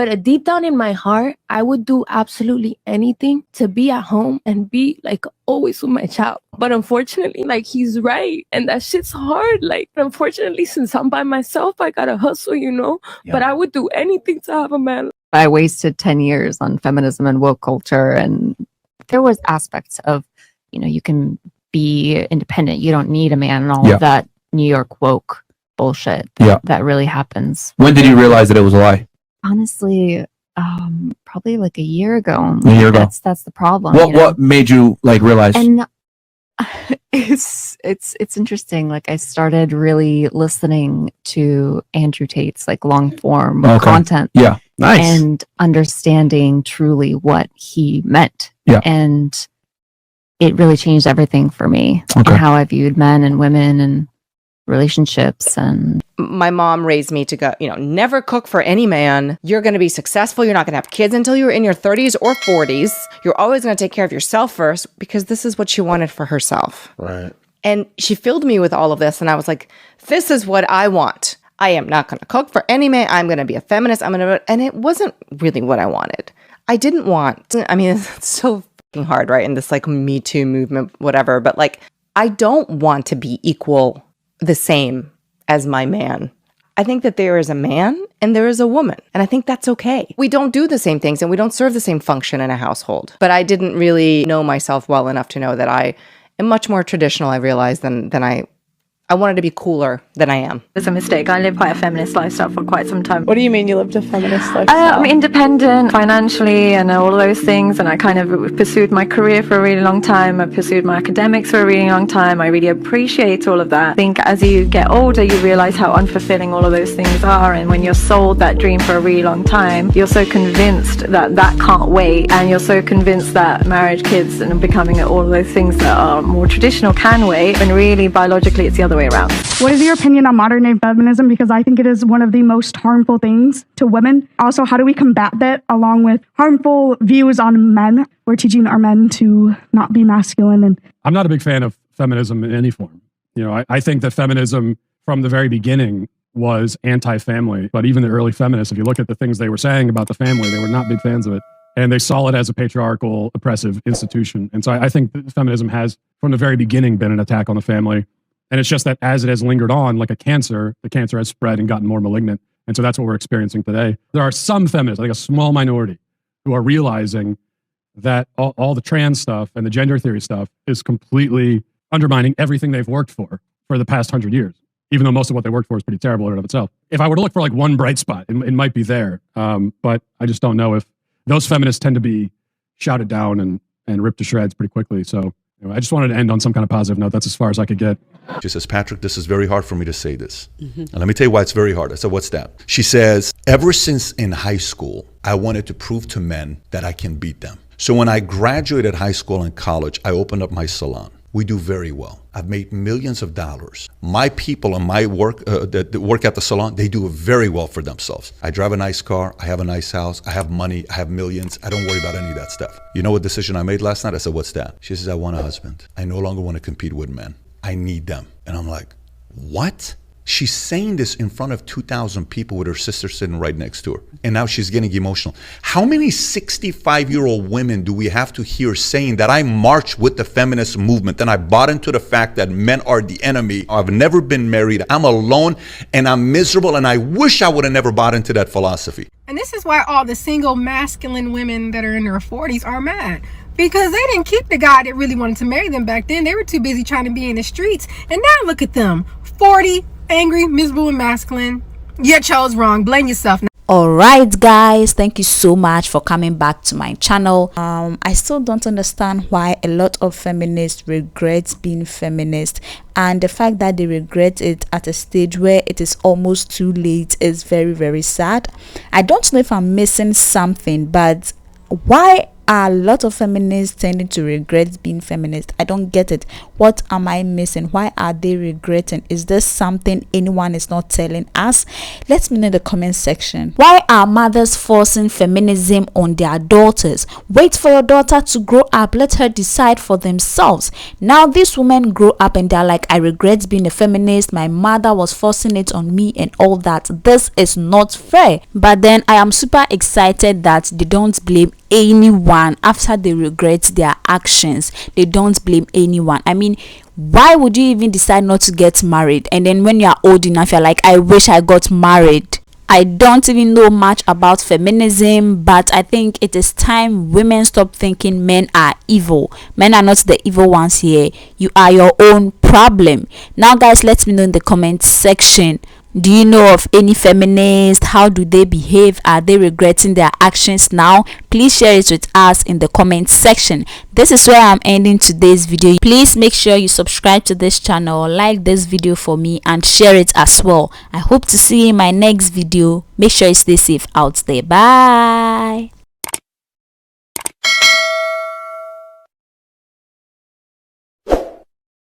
But deep down in my heart, I would do absolutely anything to be at home and be like always with my child. But unfortunately, like he's right. And that shit's hard. Like, unfortunately, since I'm by myself, I gotta hustle, Yeah. But I would do anything to have a man. I wasted 10 years on feminism and woke culture. And there was aspects of, you can be independent. You don't need a man and all of that New York woke bullshit that really happens. When did you realize that it was a lie? Honestly, probably like a year ago. That's the problem. What made you like realize? And it's interesting. Like I started really listening to Andrew Tate's like long form content. Yeah, nice. And understanding truly what he meant. Yeah. And it really changed everything for me and how I viewed men and women and relationships. And my mom raised me to go, never cook for any man. You're going to be successful. You're not going to have kids until you're in your 30s or 40s. You're always going to take care of yourself first, because this is what she wanted for herself. Right. And she filled me with all of this. And I was like, this is what I want. I am not going to cook for any man. I'm going to be a feminist. And it wasn't really what I wanted. I didn't want, it's so fucking hard, right? In this like Me Too movement, whatever. But like, I don't want to be equal, the same as my man. I think that there is a man and there is a woman, and I think that's okay. We don't do the same things and we don't serve the same function in a household. But I didn't really know myself well enough to know that I am much more traditional, I realized, than I wanted to be cooler than I am. It's a mistake. I lived quite a feminist lifestyle for quite some time. What do you mean you lived a feminist lifestyle? I'm independent financially and all of those things, and I kind of pursued my career for a really long time. I pursued my academics for a really long time. I really appreciate all of that. I think as you get older, you realize how unfulfilling all of those things are, and when you're sold that dream for a really long time, you're so convinced that that can't wait, and you're so convinced that marriage, kids, and becoming all of those things that are more traditional can wait, when really biologically it's the other way around. What is your opinion on modern day feminism? Because I think it is one of the most harmful things to women. Also, how do we combat that along with harmful views on men? We're teaching our men to not be masculine. And I'm not a big fan of feminism in any form. I think that feminism from the very beginning was anti-family. But even the early feminists, if you look at the things they were saying about the family, they were not big fans of it. And they saw it as a patriarchal, oppressive institution. And so I think that feminism has, from the very beginning, been an attack on the family. And it's just that as it has lingered on like a cancer, the cancer has spread and gotten more malignant. And so that's what we're experiencing today. There are some feminists, I think a small minority, who are realizing that all the trans stuff and the gender theory stuff is completely undermining everything they've worked for the past 100 years, even though most of what they worked for is pretty terrible in and of itself. If I were to look for like one bright spot, it might be there. But I just don't know if those feminists tend to be shouted down and ripped to shreds pretty quickly. So I just wanted to end on some kind of positive note. That's as far as I could get. She says, Patrick, this is very hard for me to say this. And let me tell you why it's very hard. I said, what's that? She says, ever since in high school, I wanted to prove to men that I can beat them. So when I graduated high school and college, I opened up my salon. We do very well. I've made millions of dollars. My people and my work that work at the salon, they do very well for themselves. I drive a nice car. I have a nice house. I have money. I have millions. I don't worry about any of that stuff. You know what decision I made last night? I said, what's that? She says, I want a husband. I no longer want to compete with men. I need them. And I'm like, what? She's saying this in front of 2,000 people with her sister sitting right next to her. And now she's getting emotional. How many 65-year-old women do we have to hear saying that I march with the feminist movement and I bought into the fact that men are the enemy? I've never been married. I'm alone and I'm miserable and I wish I would have never bought into that philosophy. And this is why all the single masculine women that are in their 40s are mad. Because they didn't keep the guy that really wanted to marry them back then. They were too busy trying to be in the streets. And now look at them, 40, angry, miserable, and masculine. You chose wrong. Blame yourself. Alright guys, thank you so much for coming back to my channel. I still don't understand why a lot of feminists regret being feminist, and the fact that they regret it at a stage where it is almost too late is very, very sad. I don't know if I'm missing something, but why are a lot of feminists tending to regret being feminist? I don't get it. What am I missing? Why are they regretting? Is this something anyone is not telling us? Let me know in the comment section. Why are mothers forcing feminism on their daughters? Wait for your daughter to grow up. Let her decide for themselves. Now these women grow up and they're like, I regret being a feminist. My mother was forcing it on me and all that. This is not fair. But then I am super excited that they don't blame anyone after they regret their actions. They don't blame anyone. I mean, why would you even decide not to get married, and then when you're old enough you're like, I wish I got married? I don't even know much about feminism, but I think it is time women stop thinking men are evil. Men are not the evil ones here. You are your own problem. Now guys, let me know in the comment section. Do you know of any feminists? How do they behave? Are they regretting their actions now? Please share it with us in the comment section. This is where I'm ending today's video. Please make sure you subscribe to this channel, like this video for me, and share it as well. I hope to see you in my next video. Make sure you stay safe out there. Bye.